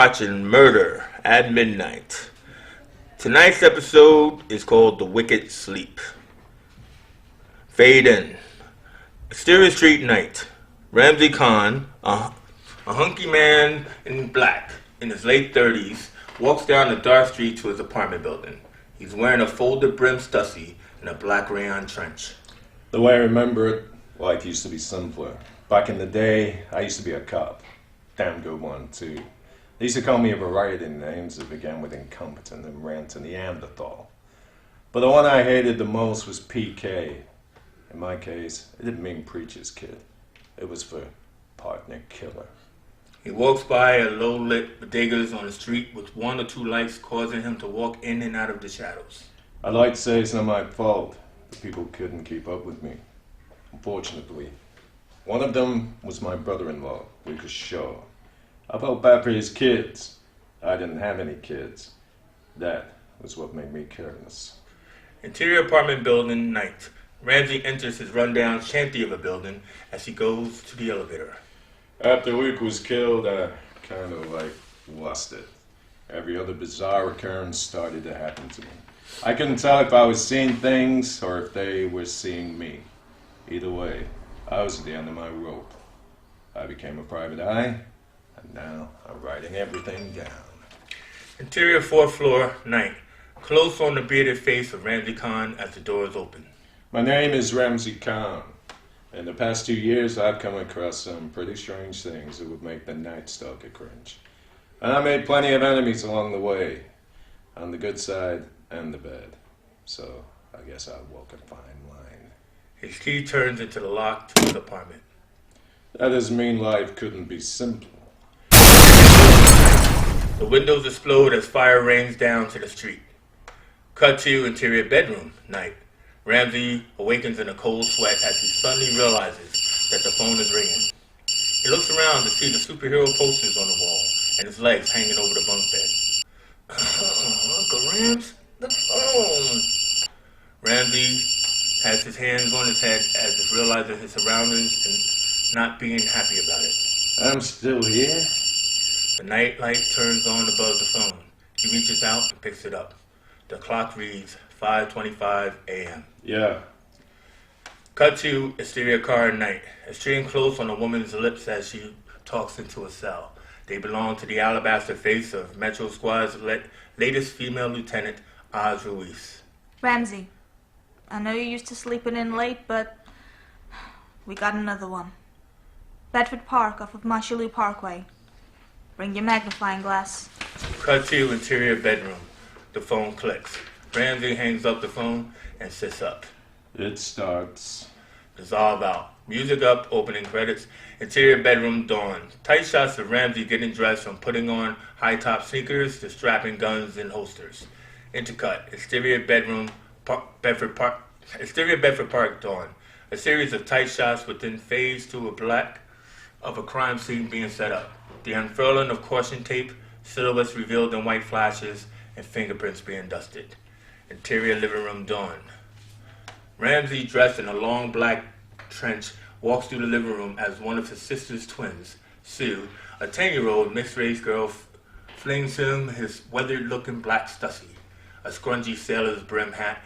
watching Murder at Midnight. Tonight's episode is called The Wicked Sleep. Fade in. Exterior street night. Ramsey Khan, a hunky man in black, in his late 30s, walks down the dark street to his apartment building. He's wearing a folded brim stussy and a black rayon trench. The way I remember it, life used to be simpler. Back in the day, I used to be a cop. Damn good one, too. They used to call me a variety of names that began with incompetent and ran to Neanderthal. But the one I hated the most was PK. In my case, it didn't mean preacher's kid. It was for partner killer. He walks by a low-lit bodegas on the street with one or two lights causing him to walk in and out of the shadows. I'd like to say it's not my fault that people couldn't keep up with me. Unfortunately, one of them was my brother-in-law, Lucas Shaw. I felt bad for his kids. I didn't have any kids. That was what made me careless. Interior apartment building night. Ramsey enters his rundown shanty of a building as he goes to the elevator. After Luke was killed, I kind of lost it. Every other bizarre occurrence started to happen to me. I couldn't tell if I was seeing things or if they were seeing me. Either way, I was at the end of my rope. I became a private eye, and now I'm writing everything down. Interior fourth floor, night. Close on the bearded face of Ramsey Khan as the doors open. My name is Ramsey Khan. In the past 2 years, I've come across some pretty strange things that would make the Night Stalker cringe. And I made plenty of enemies along the way, on the good side and the bad. So I guess I walk a fine line. His key turns into the lock to his apartment. That doesn't mean life couldn't be simpler. The windows explode as fire rains down to the street. Cut to interior bedroom, night. Ramsey awakens in a cold sweat as he suddenly realizes that the phone is ringing. He looks around to see the superhero posters on the wall and his legs hanging over the bunk bed. Uncle Rams, the phone! Ramsey has his hands on his head as if realizing his surroundings and not being happy about it. I'm still here? The night light turns on above the phone. He reaches out and picks it up. The clock reads 5:25 a.m. Yeah. Cut to exterior car at night. Extreme close on a woman's lips as she talks into a cell. They belong to the alabaster face of Metro Squad's latest female lieutenant, Oz Ruiz. Ramsey, I know you're used to sleeping in late, but we got another one. Bedford Park off of Marshalloo Parkway. Bring your magnifying glass. Cut to interior bedroom. The phone clicks. Ramsey hangs up the phone and sits up. It starts. Dissolve out. Music up, opening credits. Interior bedroom dawn. Tight shots of Ramsey getting dressed from putting on high-top sneakers to strapping guns in holsters. Intercut. Exterior bedroom, Bedford Park dawn. A series of tight shots within fades to a black of a crime scene being set up. The unfurling of caution tape, silhouettes revealed in white flashes, and fingerprints being dusted. Interior living room dawn. Ramsey, dressed in a long black trench, walks through the living room as one of his sister's twins, Sue, a 10-year-old mixed-race girl, flings him his weathered-looking black stussy, a scrungy sailor's brim hat,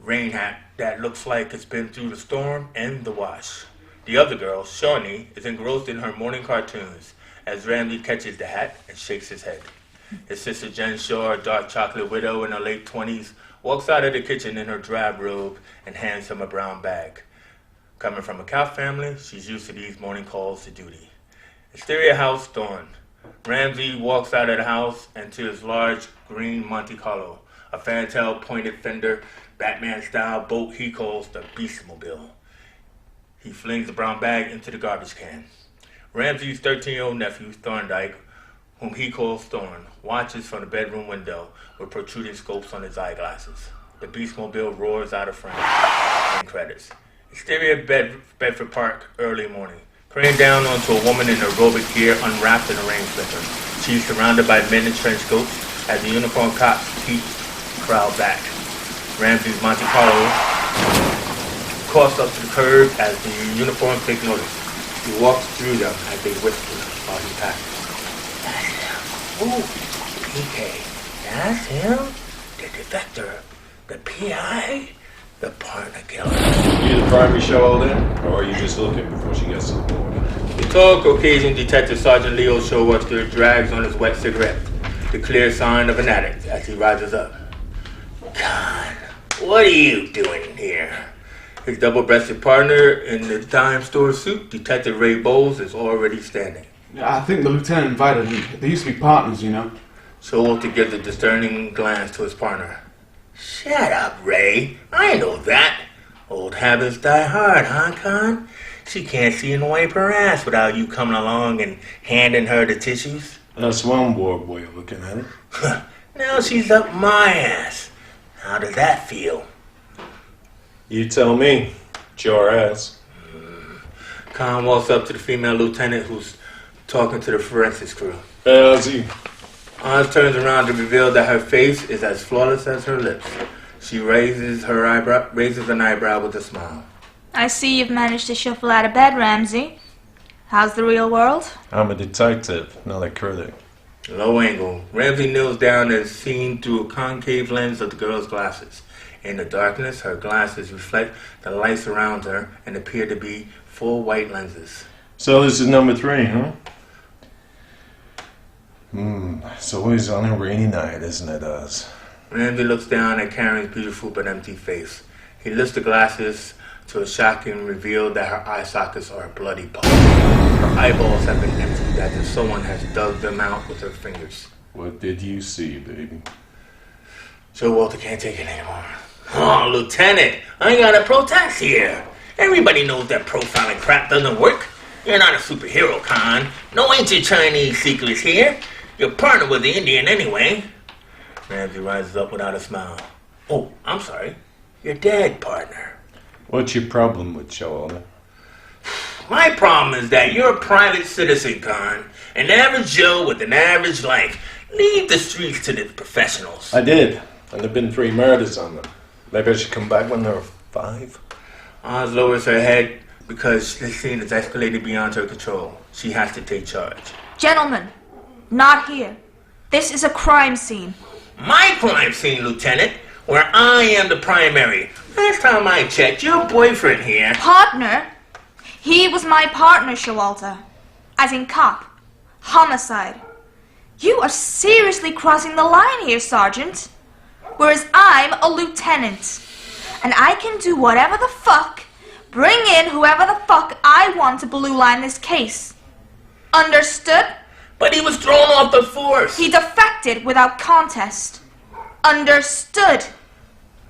rain hat that looks like it's been through the storm and the wash. The other girl, Shawnee, is engrossed in her morning cartoons as Ramsey catches the hat and shakes his head. His sister Jen Shaw, a dark chocolate widow in her late 20s, walks out of the kitchen in her drab robe and hands him a brown bag. Coming from a cow family, she's used to these morning calls to duty. Exterior house dawn. Ramsey walks out of the house and to his large green Monte Carlo, a fantail pointed fender, Batman-style boat he calls the Beastmobile. He flings the brown bag into the garbage can. Ramsey's 13-year-old nephew, Thorndike, whom he calls Thorn, watches from the bedroom window with protruding scopes on his eyeglasses. The Beastmobile roars out of frame. In credits. Exterior Bedford Park, early morning. Crane down onto a woman in aerobic gear unwrapped in a rain slipper. She's surrounded by men in trench coats as the uniformed cops keep the crowd back. Ramsey's Monte Carlo coughs up to the curb as the uniformed take notice. He walks through them as they whisper while he passes. Ooh, PK. That's him? The defector. The PI? The partner killer. You the primary show then? Or are you just looking before she gets to the morning? The tall Caucasian Detective Sergeant Leo Showalter drags on his wet cigarette, the clear sign of an addict as he rises up. God, what are you doing here? His double-breasted partner in the dime store suit, Detective Ray Bowles, is already standing. I think the lieutenant invited him. They used to be partners, you know. Showalter gives a discerning glance to his partner. Shut up, Ray. I know that. Old habits die hard, huh, Con? She can't see and wipe her ass without you coming along and handing her the tissues. That's one warped way of looking at it. Now she's up my ass. How does that feel? You tell me. It's your ass. Con walks up to the female lieutenant who's talking to the forensics crew. How's he? Oz turns around to reveal that her face is as flawless as her lips. She raises an eyebrow with a smile. I see you've managed to shuffle out of bed, Ramsey. How's the real world? I'm a detective, not a critic. Low angle. Ramsey kneels down and is seen through a concave lens of the girl's glasses. In the darkness, her glasses reflect the lights around her and appear to be full white lenses. So this is number 3, huh? It's always on a rainy night, isn't it, Oz? Ramsey looks down at Karen's beautiful but empty face. He lifts the glasses to a shocking reveal that her eye sockets are bloody pulp. Her eyeballs have been emptied as if someone has dug them out with her fingers. What did you see, baby? Showalter can't take it anymore. Oh, Lieutenant, I gotta protest here. Everybody knows that profiling crap doesn't work. You're not a superhero, Con. No ancient Chinese secrets here. Your partner was the Indian anyway. Ramsey rises up without a smile. Oh, I'm sorry. You're dead, partner. What's your problem with Showalter? My problem is that you're a private citizen, Con. An average Joe with an average life. Leave the streets to the professionals. I did, and there've been 3 murders on them. Maybe I should come back when there are 5. Oz lowers her head because this scene has escalated beyond her control. She has to take charge. Gentlemen, not here. This is a crime scene. My crime scene, Lieutenant, where I am the primary. Last time I checked, your boyfriend here. Partner? He was my partner, Showalter. As in cop. Homicide. You are seriously crossing the line here, Sergeant. Whereas I'm a lieutenant. And I can do whatever the fuck, bring in whoever the fuck I want to blue line this case. Understood? But he was thrown off the force. He defected without contest. Understood?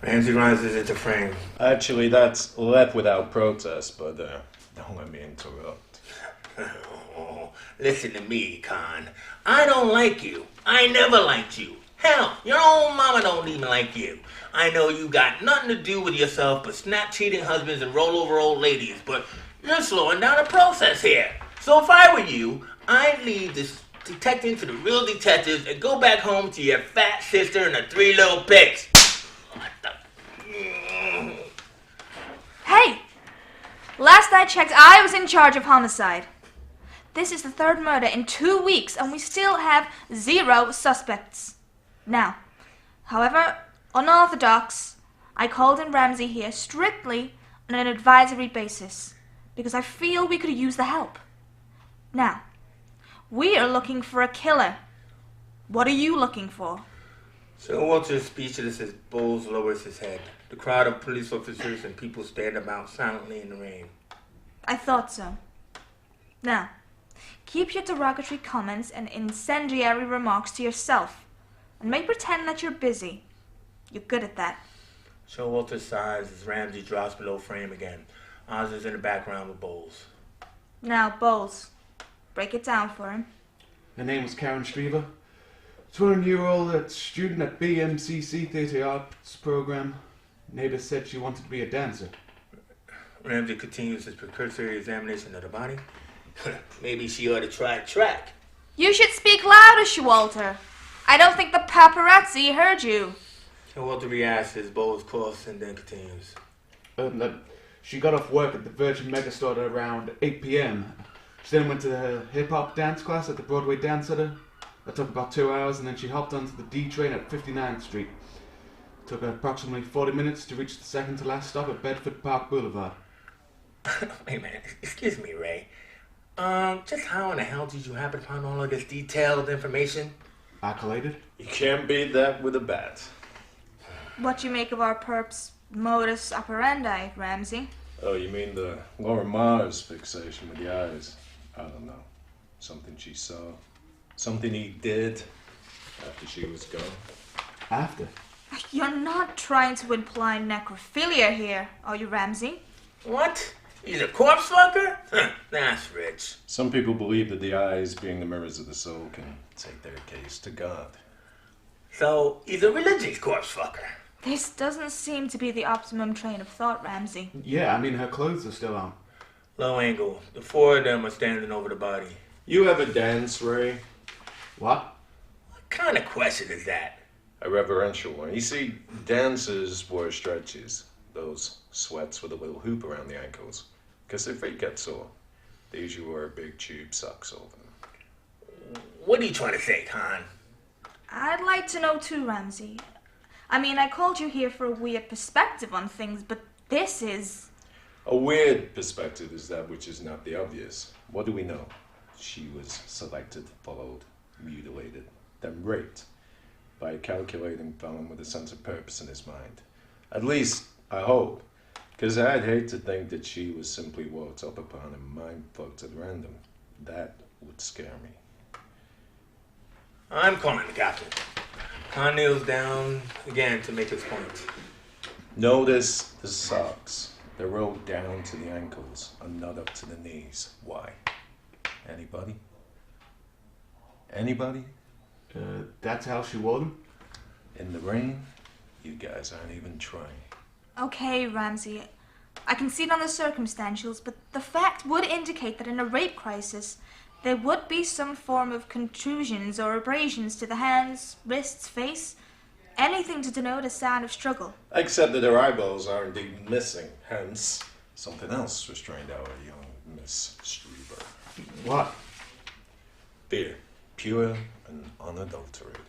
Ramsey rises into frame. Actually, that's left without protest, but don't let me interrupt. Oh, listen to me, Con. I don't like you. I never liked you. Hell, your own mama don't even like you. I know you got nothing to do with yourself but snap cheating husbands and roll over old ladies, but you're slowing down the process here. So if I were you, I'd leave this detecting to the real detectives and go back home to your fat sister and the 3 little pigs. What the... Hey! Last I checked, I was in charge of homicide. This is the 3rd murder in 2 weeks, and we still have 0 suspects. Now, however unorthodox, I called in Ramsey here strictly on an advisory basis, because I feel we could use the help. Now, we are looking for a killer. What are you looking for? Showalter is speechless as Bowles lowers his head. The crowd of police officers and people stand about silently in the rain. I thought so. Now, keep your derogatory comments and incendiary remarks to yourself, and make pretend that you're busy. You're good at that. Showalter sighs as Ramsey drops below frame again. Oz is in the background with Bowles. Now, Bowles, break it down for him. Her name was Karen Striever. 20-year-old student at BMCC Theatre Arts program. Neighbors said she wanted to be a dancer. Ramsey continues his precursory examination of the body. Maybe she ought to try track. You should speak louder, Showalter. I don't think the paparazzi heard you. Showalter reacts as Bowles coughs and then continues. She got off work at the Virgin Megastore at around 8 p.m. She then went to her hip-hop dance class at the Broadway Dance Center. That took about 2 hours, and then she hopped onto the D train at 59th Street. It took her approximately 40 minutes to reach the second to last stop at Bedford Park Boulevard. Wait a minute. Excuse me, Ray. Just how in the hell did you happen upon all of this detailed information? I collated. You can't beat that with a bat. What do you make of our perp's modus operandi, Ramsey? Oh, you mean the Laura Mars fixation with the eyes? I don't know. Something she saw. Something he did after she was gone. After? You're not trying to imply necrophilia here, are you, Ramsey? What? He's a corpse fucker? That's rich. Some people believe that the eyes, being the mirrors of the soul, can take their case to God. So, he's a religious corpse fucker. This doesn't seem to be the optimum train of thought, Ramsey. Yeah, I mean, her clothes are still on. Low angle. The four of them are standing over the body. You ever dance, Ray? What? What kind of question is that? A reverential one. You see, dancers wore stretches. Those sweats with a little hoop around the ankles. Because their feet get sore. They usually wear big tube socks over them. What are you trying to say, Khan? I'd like to know too, Ramsey. I mean, I called you here for a weird perspective on things, but this is... A weird perspective is that which is not the obvious. What do we know? She was selected, followed, mutilated, then raped by a calculating felon with a sense of purpose in his mind. At least, I hope. Because I'd hate to think that she was simply walked up upon and mind-fucked at random. That would scare me. I'm calling the captain. Khan kneels down again to make his point. Notice the socks. They're rolled down to the ankles and not up to the knees. Why? Anybody? Anybody? That's how she wore them? In the rain? You guys aren't even trying. Okay, Ramsey. I can see it on the circumstantials, but the fact would indicate that in a rape crisis, there would be some form of contusions or abrasions to the hands, wrists, face, anything to denote a sign of struggle. Except that her eyeballs are indeed missing, hence something else restrained our young Miss Strieber. What? Fear, pure and unadulterated.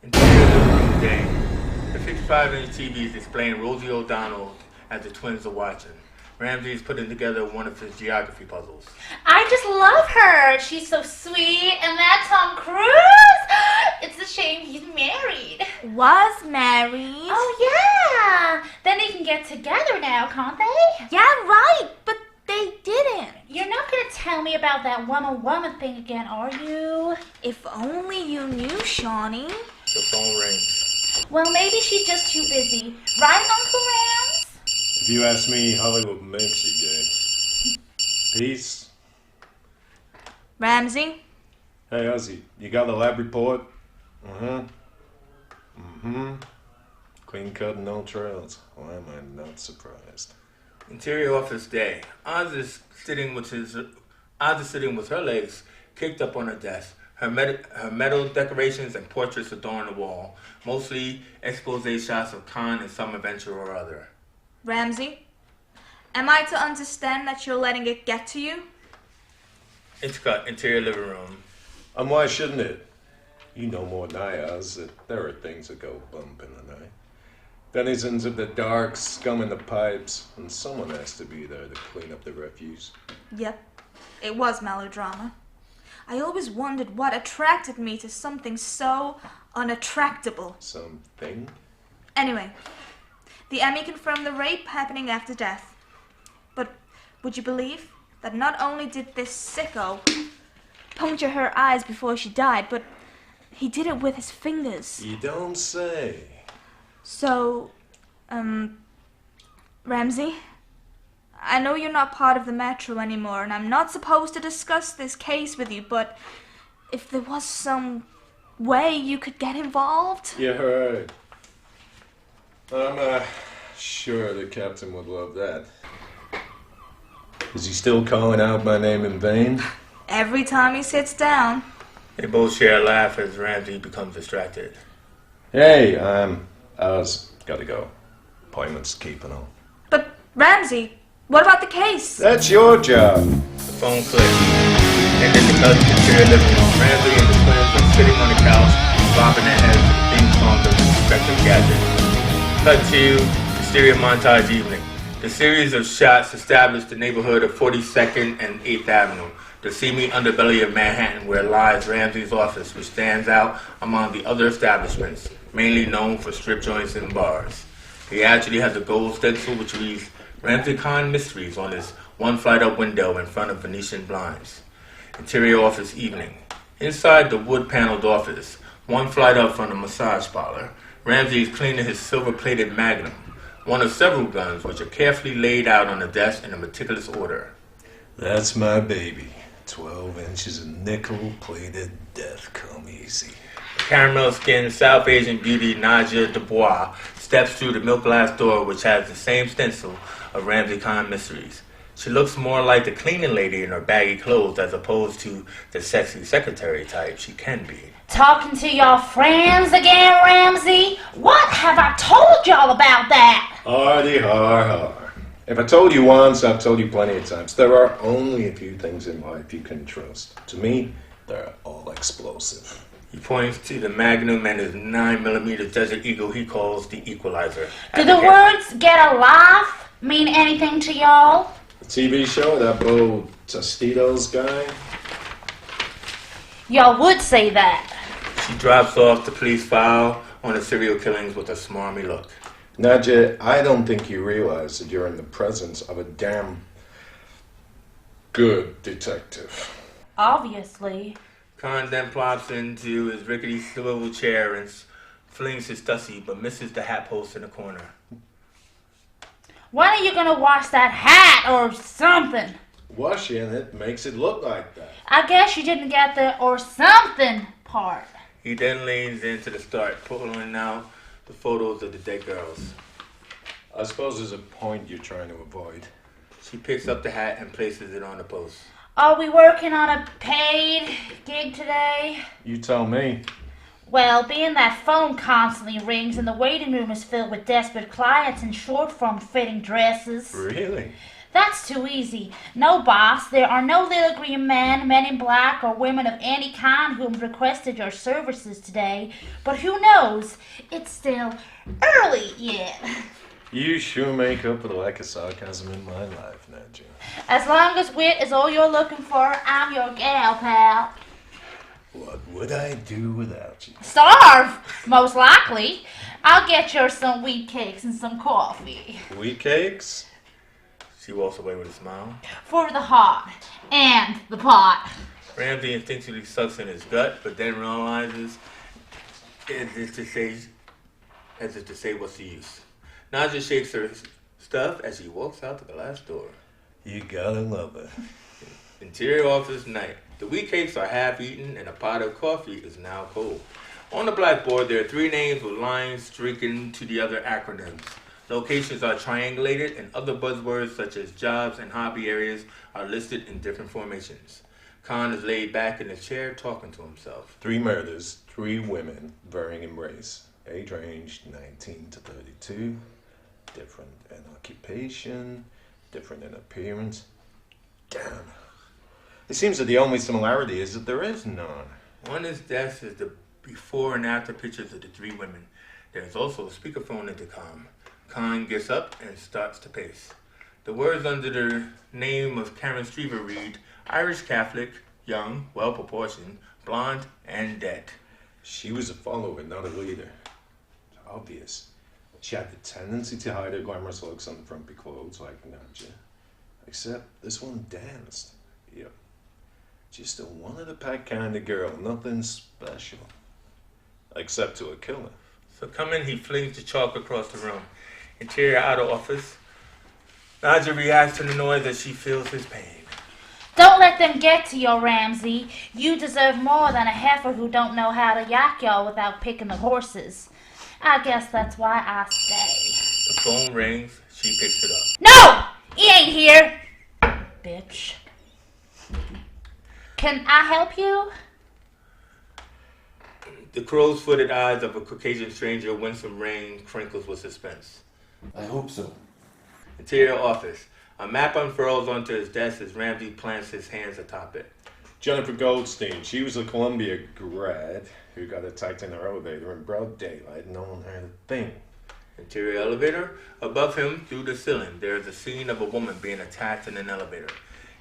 Interior living room day. The 55-inch TV is displaying Rosie O'Donnell as the twins are watching. Ramsey is putting together one of his geography puzzles. I just love her. She's so sweet. And that Tom Cruise. It's a shame he's married. Was married. Oh, yeah. Then they can get together now, can't they? Yeah, right, but they didn't. You're not going to tell me about that woman thing again, are you? If only you knew, Shawnee. The phone rings. Well, maybe she's just too busy. Right, Uncle Rams? If you ask me, Hollywood makes you gay. Peace. Ramsey? Hey, Ozzy, you got the lab report? Clean cut and no trails. Why am I not surprised? Interior office day. Oz is sitting with her legs kicked up on her desk. Her metal decorations and portraits adorn the wall. Mostly expose shots of Khan and some adventure or other. Ramsey? Am I to understand that you're letting it get to you? Intercut, interior living room. And why shouldn't it? You know more than I, Oz, that there are things that go bump in the night. Denizens of the dark, scum in the pipes, and someone has to be there to clean up the refuse. Yep, it was melodrama. I always wondered what attracted me to something so unattractable. Something? Anyway, the Emmy confirmed the rape happening after death. But would you believe that not only did this sicko puncture her eyes before she died, but he did it with his fingers. You don't say. So, Ramsey, I know you're not part of the Metro anymore, and I'm not supposed to discuss this case with you, but if there was some way you could get involved... You heard. I'm sure the captain would love that. Is he still calling out my name in vain? Every time he sits down. They both share a laugh as Ramsey becomes distracted. Hey, Oz, gotta go. Appointments to keep and all. But, Ramsey, what about the case? That's your job. The phone clicks. And then the cut to interior living room. Ramsey and the twins are sitting on the couch, bobbing their heads to the theme song of Inspector Gadget. Cut to exterior montage evening. The series of shots established the neighborhood of 42nd and 8th Avenue, the seamy underbelly of Manhattan where lies Ramsey's office, which stands out among the other establishments, mainly known for strip joints and bars. He actually has a gold stencil which reads Ramsey Khan Mysteries on his one flight up window in front of Venetian blinds. Interior office evening. Inside the wood-paneled office, one flight up from the massage parlor, Ramsey is cleaning his silver-plated Magnum, one of several guns which are carefully laid out on the desk in a meticulous order. That's my baby. 12 inches of nickel-plated death come easy. Caramel-skinned South Asian beauty Nadia Dubois steps through the milk glass door which has the same stencil of Ramsey Khan Mysteries. She looks more like the cleaning lady in her baggy clothes as opposed to the sexy secretary type she can be. Talking to your friends again, Ramsey? What have I told y'all about that? Hardy har har. If I told you once, I've told you plenty of times. There are only a few things in life you can trust. To me, they're all explosive. He points to the Magnum and his 9mm Desert Eagle he calls the Equalizer. Do the words "get a laugh" mean anything to y'all? The TV show, that Bo Tostitos guy? Y'all would say that. She drops off the police file on the serial killings with a smarmy look. Nadja, I don't think you realize that you're in the presence of a damn good detective. Obviously. Khan then plops into his rickety swivel chair and flings his stussy, but misses the hat post in the corner. When are you gonna wash that hat or something? Washing it makes it look like that. I guess you didn't get the "or something" part. He then leans into the start, pulling out the photos of the dead girls. I suppose there's a point you're trying to avoid. She picks up the hat and places it on the post. Are we working on a paid gig today? You tell me. Well, being that phone constantly rings and the waiting room is filled with desperate clients in short-form fitting dresses. Really? That's too easy. No, boss, there are no little green men, men in black, or women of any kind whom requested your services today. But who knows? It's still early yet. You sure make up for the lack of sarcasm in my life, Nadja. As long as wit is all you're looking for, I'm your gal, pal. What would I do without you? Starve, most likely. I'll get you some wheat cakes and some coffee. Wheat cakes? She walks away with a smile. For the hot and the pot. Ramsey instinctively sucks in his gut, but then realizes as if to say what's the use. Nadia shakes her stuff as she walks out the glass door. You gotta love it. Interior office night. The wheat cakes are half eaten and a pot of coffee is now cold. On the blackboard, there are 3 names with lines streaking to the other acronyms. Locations are triangulated and other buzzwords such as jobs and hobby areas are listed in different formations. Khan is laid back in a chair talking to himself. 3 murders, 3 women, varying in race. Age range 19 to 32. Different in occupation, different in appearance. Damn. It seems that the only similarity is that there is none. On his desk is the before and after pictures of the 3 women. There is also a speakerphone intercom. Khan gets up and starts to pace. The words under the name of Karen Streever read, Irish Catholic, young, well-proportioned, blonde, and dead. She was a follower, not a leader. It's obvious. She had the tendency to hide her glamorous looks under frumpy clothes like Nadja. Except this one danced. Yep. Just a one-of-the-pack kind of girl, nothing special. Except to a killer. So coming, he flings the chalk across the room. Interior outer office. Nadja reacts to the noise as she feels his pain. Don't let them get to you, Ramsey. You deserve more than a heifer who don't know how to yak y'all without picking the horses. I guess that's why I stay. The phone rings. She picks it up. No! He ain't here! Bitch. Can I help you? The crow's-footed eyes of a Caucasian stranger Winsome Rain crinkles with suspense. I hope so. Interior office. A map unfurls onto his desk as Ramsey plants his hands atop it. Jennifer Goldstein. She was a Columbia grad who got attacked in her elevator in broad daylight. No one heard a thing. Interior elevator. Above him, through the ceiling, there is a scene of a woman being attacked in an elevator.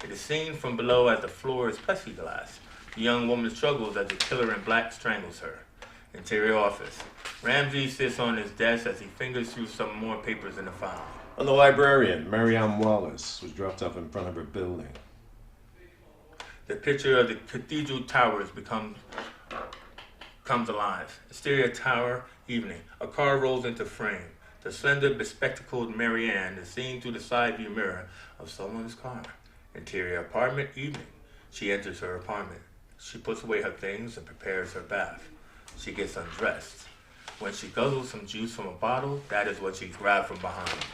It is seen from below as the floor is plexiglass. The young woman struggles as the killer in black strangles her. Interior office. Ramsey sits on his desk as he fingers through some more papers in the file. And the librarian, Marianne Wallace, was dropped off in front of her building. The picture of the cathedral towers comes alive. Exterior tower, evening. A car rolls into frame. The slender, bespectacled Marianne is seen through the side view mirror of someone's car. Interior apartment, evening. She enters her apartment. She puts away her things and prepares her bath. She gets undressed. When she guzzles some juice from a bottle, that is what she grabbed from behind.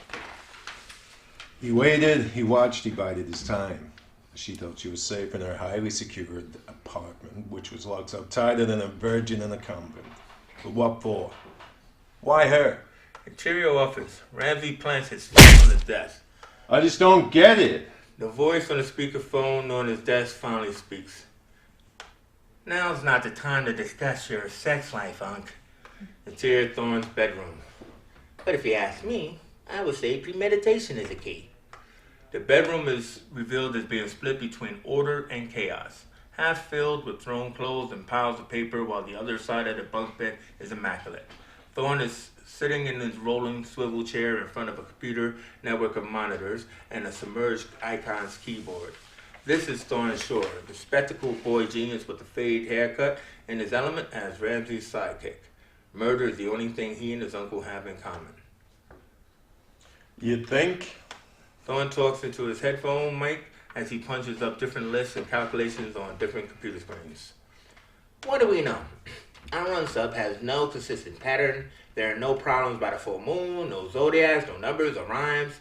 He waited, he watched, he bided his time. She thought she was safe in her highly secured apartment, which was locked up tighter than a virgin in a convent. But what for? Why her? Interior office. Ramsey plants his feet on his desk. I just don't get it. The voice on the speakerphone on his desk finally speaks. Now's not the time to discuss your sex life, Unc. Interior Thorne's bedroom. But if you ask me, I would say premeditation is the key. The bedroom is revealed as being split between order and chaos, half filled with thrown clothes and piles of paper, while the other side of the bunk bed is immaculate. Thorne is sitting in his rolling swivel chair in front of a computer network of monitors and a submerged icons keyboard. This is Thorne Shore, the spectacled boy genius with a fade haircut, in his element as Ramsey's sidekick. Murder is the only thing he and his uncle have in common. You think? Thorne talks into his headphone mic as he punches up different lists and calculations on different computer screens. What do we know? Our run sub has no consistent pattern. There are no problems by the full moon, no zodiacs, no numbers or rhymes.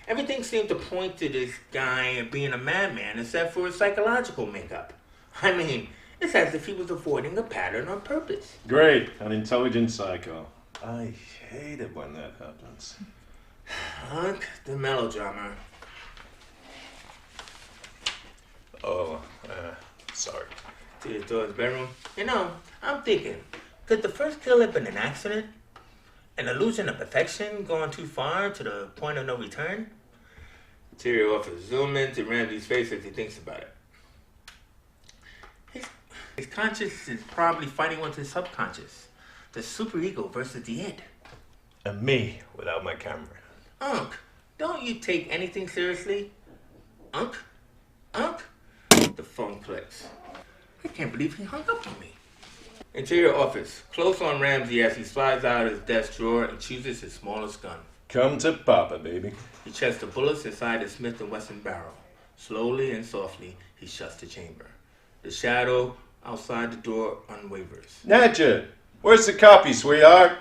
Everything seemed to point to this guy being a madman except for his psychological makeup. I mean, it's as if he was avoiding a pattern on purpose. Great, an intelligent psycho. I hate it when that happens. Unc, the melodrama. Oh, sorry. To his daughter's bedroom. You know, I'm thinking, could the first kill have been an accident? An illusion of perfection going too far to the point of no return? Interior office. Zoom into Ramsey's face as he thinks about it. His conscious is probably fighting with his subconscious. The superego versus the id. And me without my camera. Unc, don't you take anything seriously? Unc? Unc? The phone clicks. I can't believe he hung up on me. Interior office. Close on Ramsey as he slides out of his desk drawer and chooses his smallest gun. Come to Papa, baby. He checks the bullets inside the Smith & Wesson barrel. Slowly and softly, he shuts the chamber. The shadow outside the door unwavers. Nadja, where's the copy, sweetheart?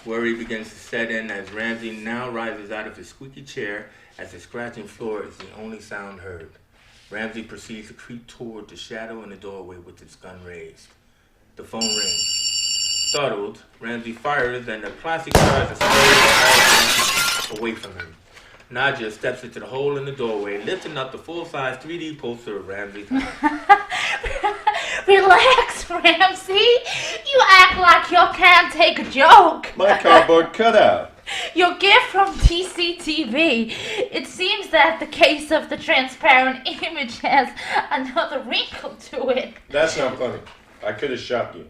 Worry begins to set in as Ramsey now rises out of his squeaky chair as the scratching floor is the only sound heard. Ramsey proceeds to creep toward the shadow in the doorway with his gun raised. The phone rings. Startled, Ramsey fires and the plastic tries to spray away from him. Nadja steps into the hole in the doorway, lifting up the full-size 3D poster of Ramsey's house. Relax, Ramsey. You act like you can't take a joke. My cardboard cutout. Your gift from TCTV. It seems that the case of the transparent image has another wrinkle to it. That's not funny. I could have shot you.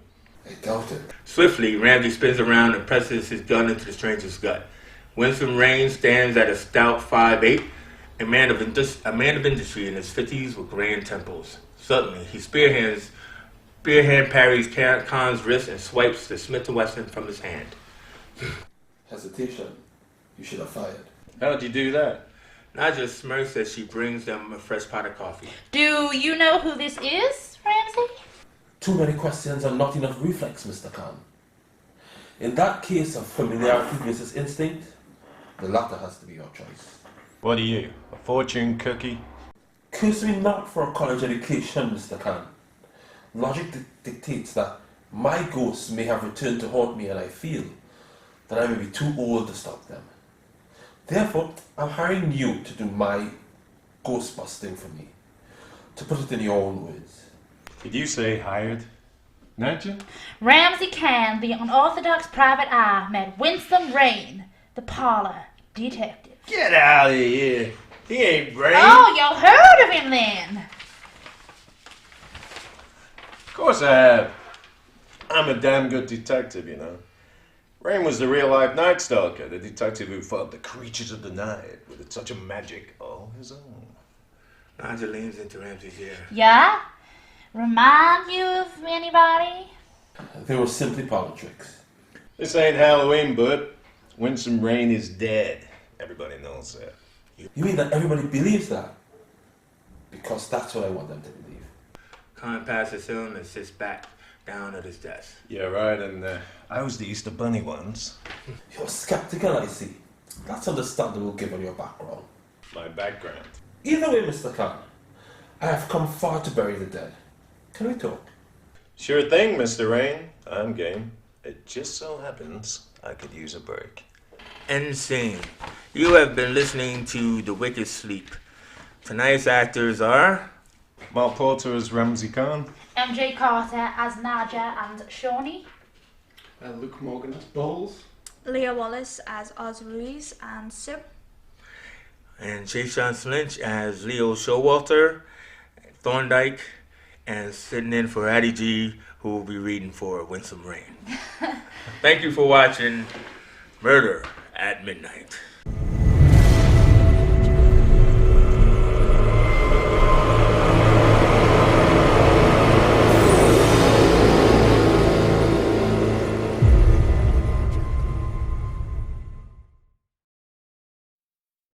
I doubt it. Swiftly, Ramsey spins around and presses his gun into the stranger's gut. Winston Rain stands at a stout 5'8", a man of industry in his 50s with graying temples. Suddenly, he spearhand parries Khan's wrist and swipes the Smith & Wesson from his hand. Hesitation. You should have fired. How'd you do that? Nadja smirks as she brings them a fresh pot of coffee. Do you know who this is, Ramsey? Too many questions and not enough reflex, Mr. Khan. In that case of familiarity versus instinct, the latter has to be your choice. What are you, a fortune cookie? Curse me not for a college education, Mr. Khan. Logic dictates that my ghosts may have returned to haunt me, and I feel that I may be too old to stop them. Therefore, I'm hiring you to do my ghost busting for me. to put it in your own words. Did you say hired? Nadja? Ramsey Can, the unorthodox private eye, met Winsome Rain, the parlor detective. Get out of here. He ain't brave. Oh, you heard of him then? Of course I have. I'm a damn good detective, you know. Rain was the real-life Night Stalker, the detective who fought the creatures of the night with a touch of magic all his own. Nadja leans into Ramsey's ear. Yeah? Remind you of anybody? They were simply politics. This ain't Halloween, bud. Winsome Rain is dead. Everybody knows that. You mean that everybody believes that? Because that's what I want them to believe. Khan passes him and sits back down at his desk. Yeah, right, and I was the Easter Bunny once. You're skeptical, I see. That's understandable given your background. My background. Either way, Mr. Khan, I have come far to bury the dead. Can we talk? Sure thing, Mr. Rain. I'm game. It just so happens I could use a break. End scene. You have been listening to The Wicked Sleep. Tonight's actors are... Mark Porter as Ramsey Khan. MJ Carter as Nadja and Shawnee. Luke Morgan as Bowles. Leah Wallace as Oz Ruiz and Sue. and Chase Johnston-Lynch as Leo Showalter, Thorndike, and sitting in for Addie G, who will be reading for Winsome Rain. Thank you for watching Murder at Midnight.